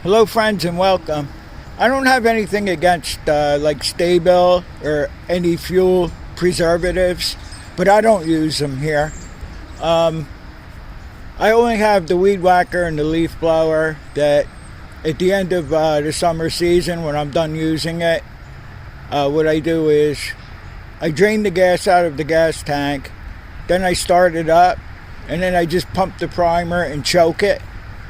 Hello friends and welcome. I don't have anything against like Sta-Bil or any fuel preservatives, but I don't use them here. I only have the weed whacker and the leaf blower that at the end of the summer season when I'm done using it, what I do is I drain the gas out of the gas tank, then I start it up, and then I just pump the primer and choke it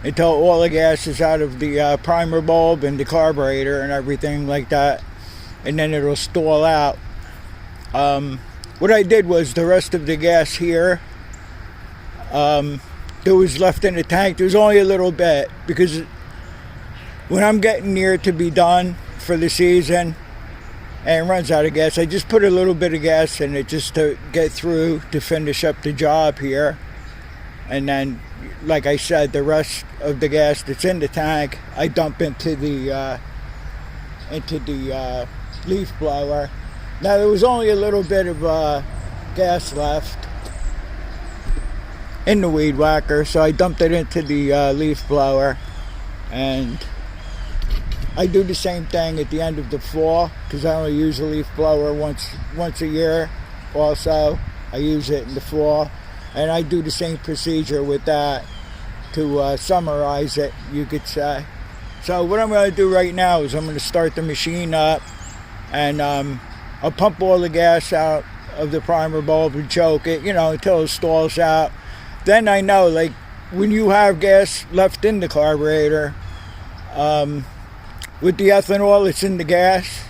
until all the gas is out of the primer bulb and the carburetor and everything like that, and then it'll stall out. What I did was the rest of the gas here that was left in the tank, there was only a little bit, because when I'm getting near to be done for the season and it runs out of gas, I just put a little bit of gas in it just to get through to finish up the job here. And then, like I said, the rest of the gas that's in the tank, I dump into the leaf blower. Now there was only a little bit of gas left in the weed whacker, so I dumped it into the leaf blower, and I do the same thing at the end of the fall because I only use a leaf blower once a year. Also, I use it in the fall, and I do the same procedure with that to summarize it, you could say. So what I'm going to do right now is I'm going to start the machine up, and I'll pump all the gas out of the primer bulb and choke it, until it stalls out. Then I know, like, when you have gas left in the carburetor, with the ethanol that's in the gas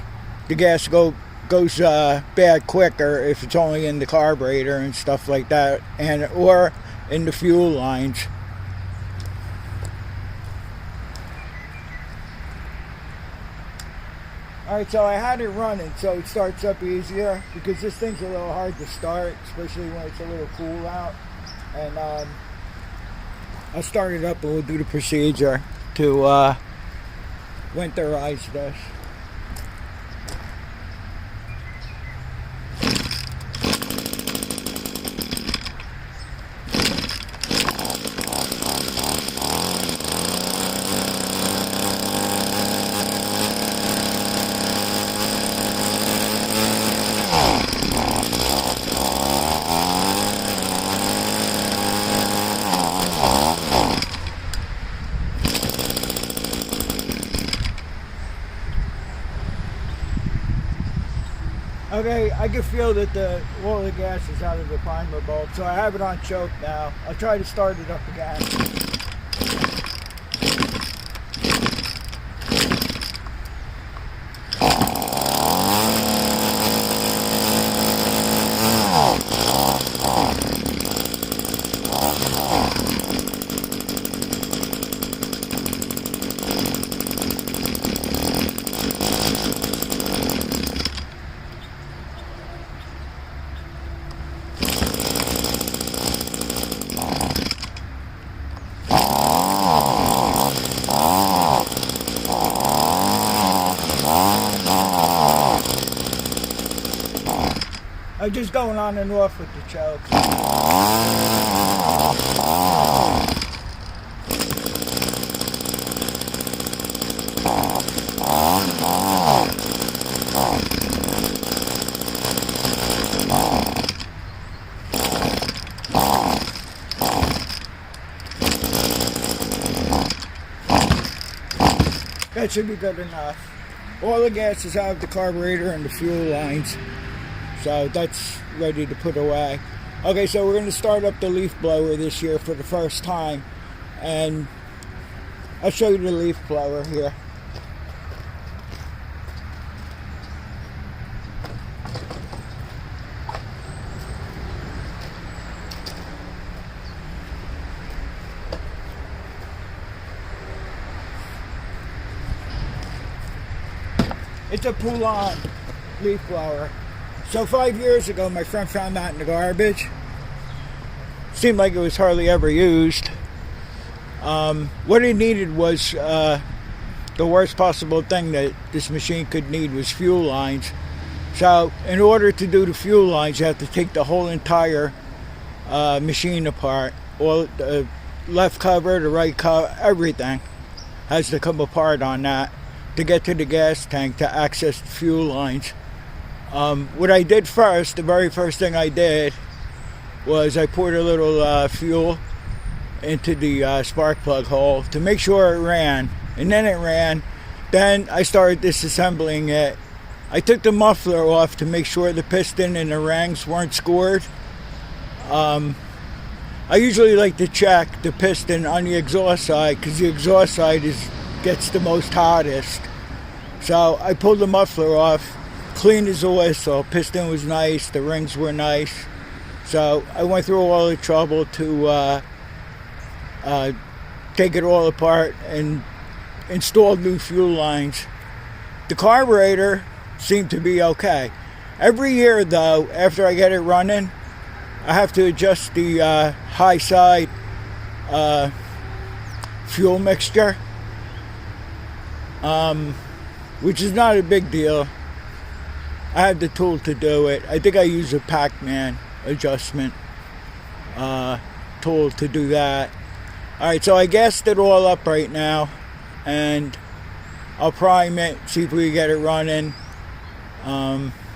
goes bad quicker if it's only in the carburetor and stuff like that, or in the fuel lines. Alright, so I had it running so it starts up easier, because this thing's a little hard to start, especially when it's a little cool out. And I'll start it up and we'll do the procedure to winterize this. Okay, I can feel that all the gas is out of the primer bulb, so I have it on choke now. I'll try to start it up again. I'm just going on and off with the choke. That should be good enough. All the gas is out of the carburetor and the fuel lines, so that's ready to put away. Okay, so we're going to start up the leaf blower this year for the first time, and I'll show you the leaf blower here. It's a Poulan leaf blower. So 5 years ago, my friend found that in the garbage. Seemed like it was hardly ever used. What it needed was the worst possible thing that this machine could need was fuel lines. So in order to do the fuel lines, you have to take the whole entire machine apart. All the left cover, the right cover, everything. has to come apart on that to get to the gas tank to access the fuel lines. What I did first, the very first thing I did was I poured a little fuel into the spark plug hole to make sure it ran, and then it ran. Then I started disassembling it. I took the muffler off to make sure the piston and the rings weren't scored. I usually like to check the piston on the exhaust side because the exhaust side gets the most hottest. So I pulled the muffler off, clean as a whistle. Piston was nice, the rings were nice. So I went through all the trouble to take it all apart and install new fuel lines. The carburetor seemed to be okay. Every year though, after I get it running, I have to adjust the high side fuel mixture, which is not a big deal. I have the tool to do it. I think I use a Pac-Man adjustment tool to do that. Alright, so I gassed it all up right now, and I'll prime it, see if we can get it running.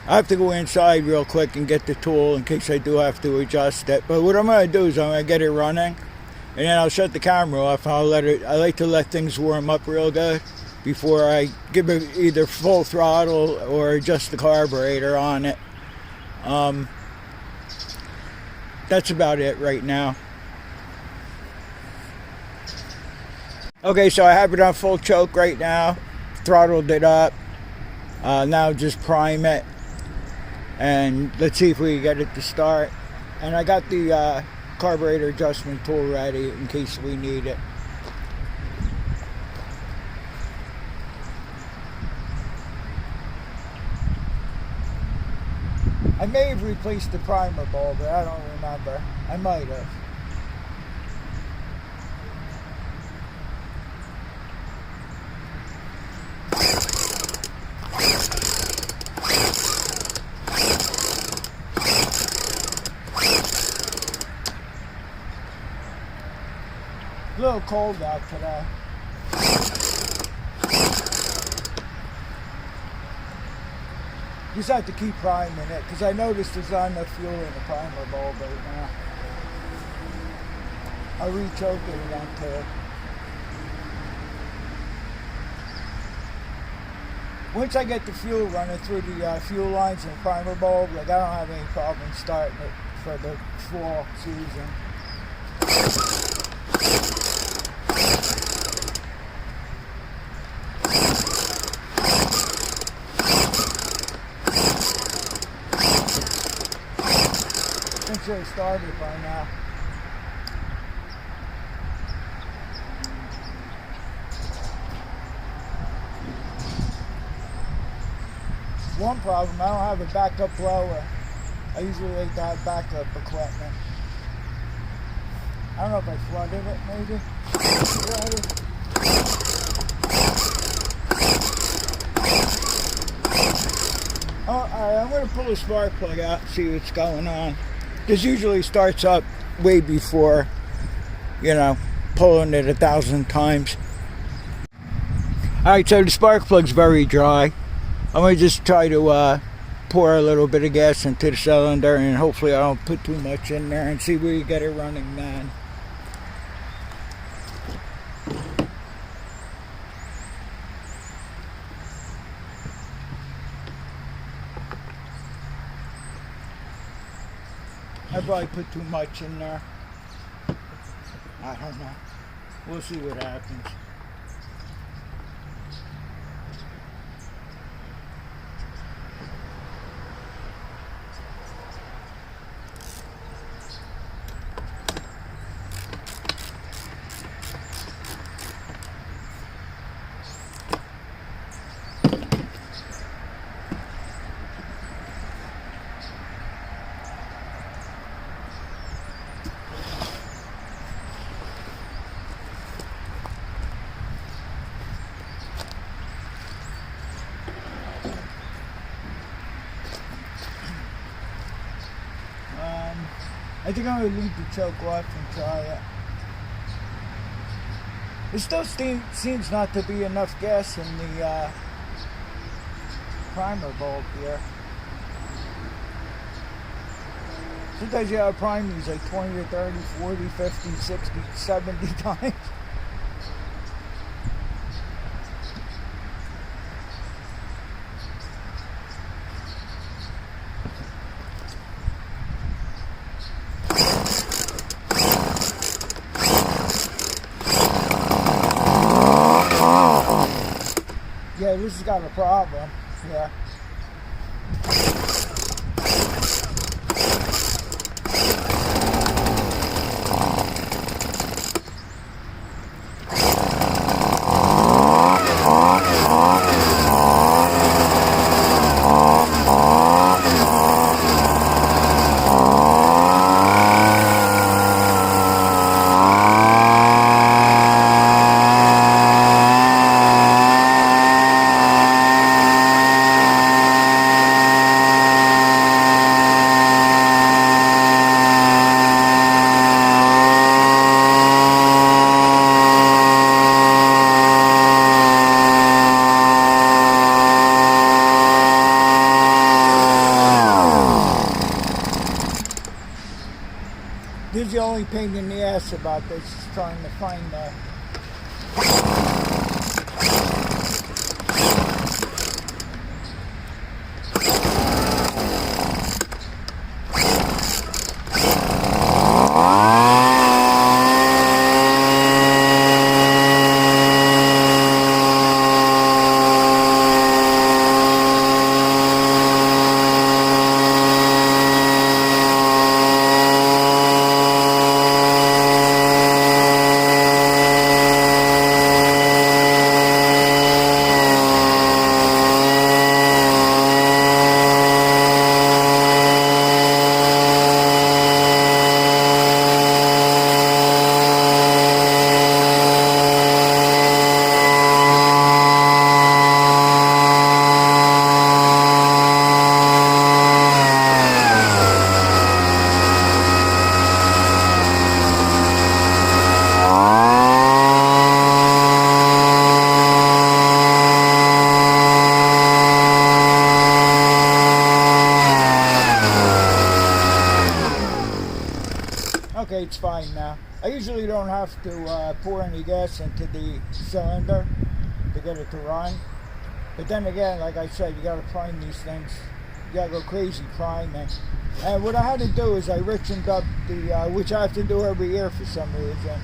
I have to go inside real quick and get the tool in case I do have to adjust it. But what I'm going to do is I'm going to get it running, and then I'll shut the camera off. I like to let things warm up real good before I give it either full throttle or adjust the carburetor on it. That's about it right now. Okay, so I have it on full choke right now. Throttled it up. Now just prime it. And let's see if we can get it to start. And I got the carburetor adjustment tool ready in case we need it. I may have replaced the primer bulb, but I don't remember. I might have. A little cold out today. Just have to keep priming it because I noticed there's not enough fuel in the primer bulb right now. I re-choked it again too. Once I get the fuel running through the fuel lines and primer bulb, like I don't have any problem starting it for the fall season. Should have started by now. One problem, I don't have a backup blower. I usually like to have backup equipment. I don't know if I flooded it, maybe. Alright, I'm going to pull the spark plug out and see what's going on. This usually starts up way before, pulling it 1,000 times. Alright, so the spark plug's very dry. I'm going to just try to pour a little bit of gas into the cylinder, and hopefully I don't put too much in there, and see where you get it running then. I probably put too much in there. I don't know. We'll see what happens. I think I'm going to leave the choke off and try it. It still seems not to be enough gas in the primer bulb here. Sometimes you have prime these like 20 or 30, 40, 50, 60, 70 times. Yeah, this has got a problem. Yeah. This is the only pain in the ass about this, is trying to find the okay, it's fine now. I usually don't have to pour any gas into the cylinder to get it to run. But then again, like I said, you got to prime these things. You got to go crazy priming. And what I had to do is I richened up the, which I have to do every year for some reason.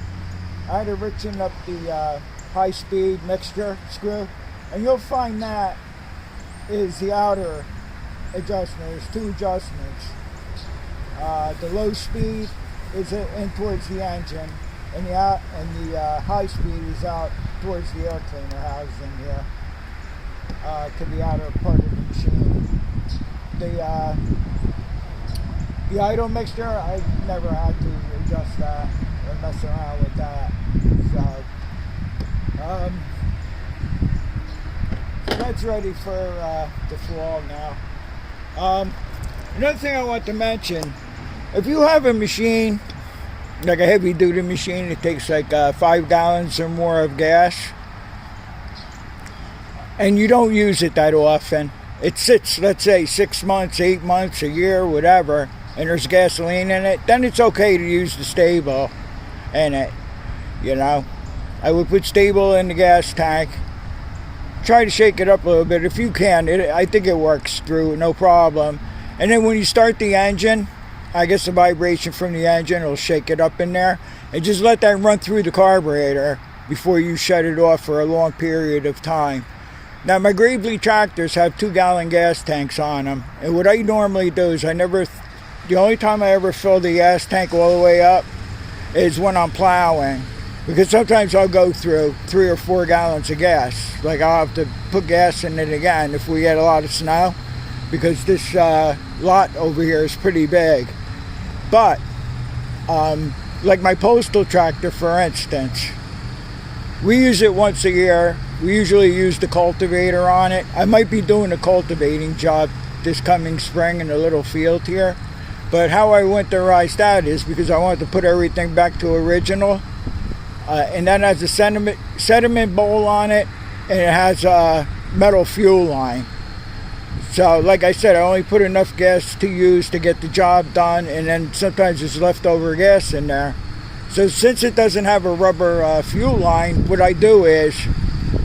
I had to richen up the high-speed mixture screw. And you'll find that is the outer adjustment. There's two adjustments. The low speed is in towards the engine, and the high speed is out towards the air cleaner housing here, to the outer part of the machine. The idle mixture, I never had to adjust that or mess around with that. So that's ready for the fall now. Another thing I want to mention, if you have a machine, like a heavy duty machine, it takes like 5 gallons or more of gas, and you don't use it that often, it sits, let's say 6 months, 8 months, a year, whatever, and there's gasoline in it, then it's okay to use the stable in it, you know. I would put stable in the gas tank, try to shake it up a little bit if you can. I think it works through, no problem. And then when you start the engine, I guess the vibration from the engine will shake it up in there, and just let that run through the carburetor before you shut it off for a long period of time. Now, my Gravely tractors have 2-gallon gas tanks on them, and what I normally do is the only time I ever fill the gas tank all the way up is when I'm plowing, because sometimes I'll go through 3 or 4 gallons of gas. Like, I'll have to put gas in it again if we get a lot of snow, because this lot over here is pretty big. But like my postal tractor, for instance, we use it once a year. We usually use the cultivator on it. I might be doing a cultivating job this coming spring in a little field here, but how I winterize that is because I wanted to put everything back to original. and that has a sediment bowl on it, and it has a metal fuel line. So like I said, I only put enough gas to use to get the job done, and then sometimes there's leftover gas in there. So since it doesn't have a rubber fuel line, what I do is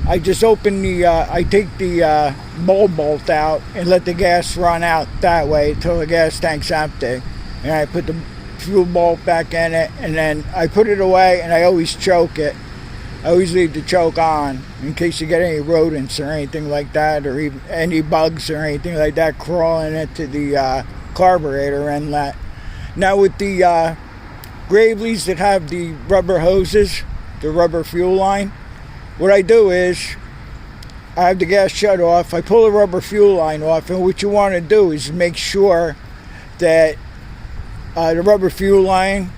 I just open I take the bolt out and let the gas run out that way until the gas tank's empty. And I put the fuel bolt back in it, and then I put it away, and I always choke it. I always leave the choke on in case you get any rodents or anything like that, or even any bugs or anything like that crawling into the carburetor inlet. Now with the Graveleys that have the rubber hoses, the rubber fuel line, what I do is I have the gas shut off, I pull the rubber fuel line off, and what you want to do is make sure that the rubber fuel line,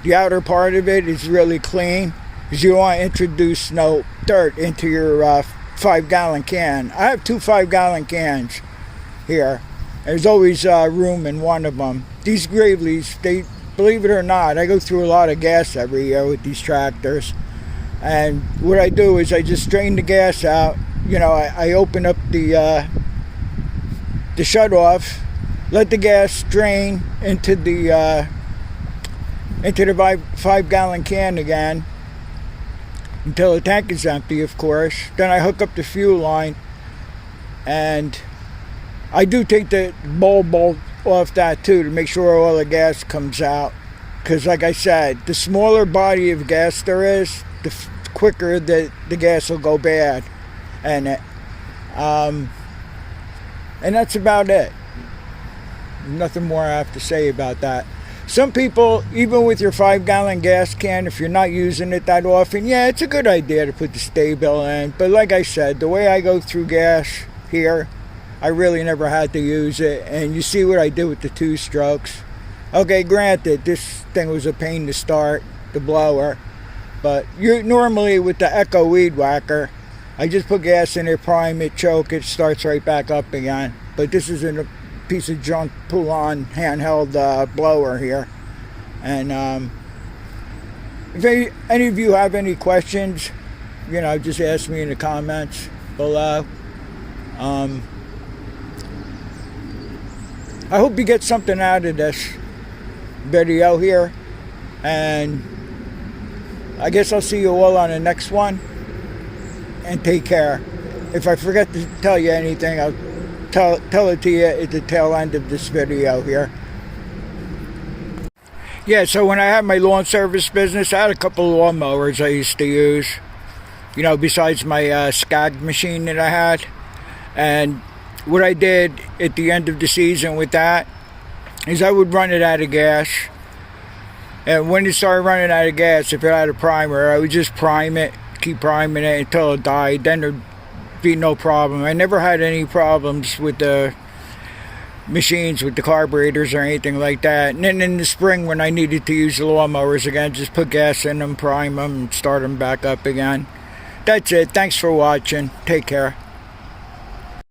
the outer part of it, is really clean, because you don't want to introduce no dirt into your 5-gallon can. I have 2 5-gallon cans here. There's always room in one of them. These Graveleys, they, believe it or not, I go through a lot of gas every year with these tractors. And what I do is I just drain the gas out. You know, I open up the shut off, let the gas drain into the 5-gallon can again until the tank is empty, of course. Then I hook up the fuel line, and I do take the bolt off that too to make sure all the gas comes out. Because like I said, the smaller body of gas there is, the quicker the gas will go bad. And that's about it. Nothing more I have to say about that. Some people, even with your 5-gallon gas can, if you're not using it that often, yeah, it's a good idea to put the Sta-Bil in. But like I said, the way I go through gas here, I really never had to use it. And you see what I did with the 2 strokes. Okay, granted, this thing was a pain to start, the blower. But you normally with the Echo Weed Whacker, I just put gas in it, prime it, choke it, starts right back up again. But this is a piece of junk pull-on handheld blower here. And if any of you have any questions, you know, just ask me in the comments below. I hope you get something out of this video here, and I guess I'll see you all on the next one, and take care. If I forget to tell you anything, I'll tell it to you at the tail end of this video here. Yeah, so when I had my lawn service business, I had a couple of lawnmowers I used to use, you know, besides my Skag machine that I had. And what I did at the end of the season with that is I would run it out of gas. And when it started running out of gas, if it had a primer, I would just prime it, keep priming it until it died. Then there'd be no problem. I never had any problems with the machines, with the carburetors or anything like that. And then in the spring, when I needed to use the lawnmowers again, just put gas in them, prime them, and start them back up again. That's it. Thanks for watching. Take care.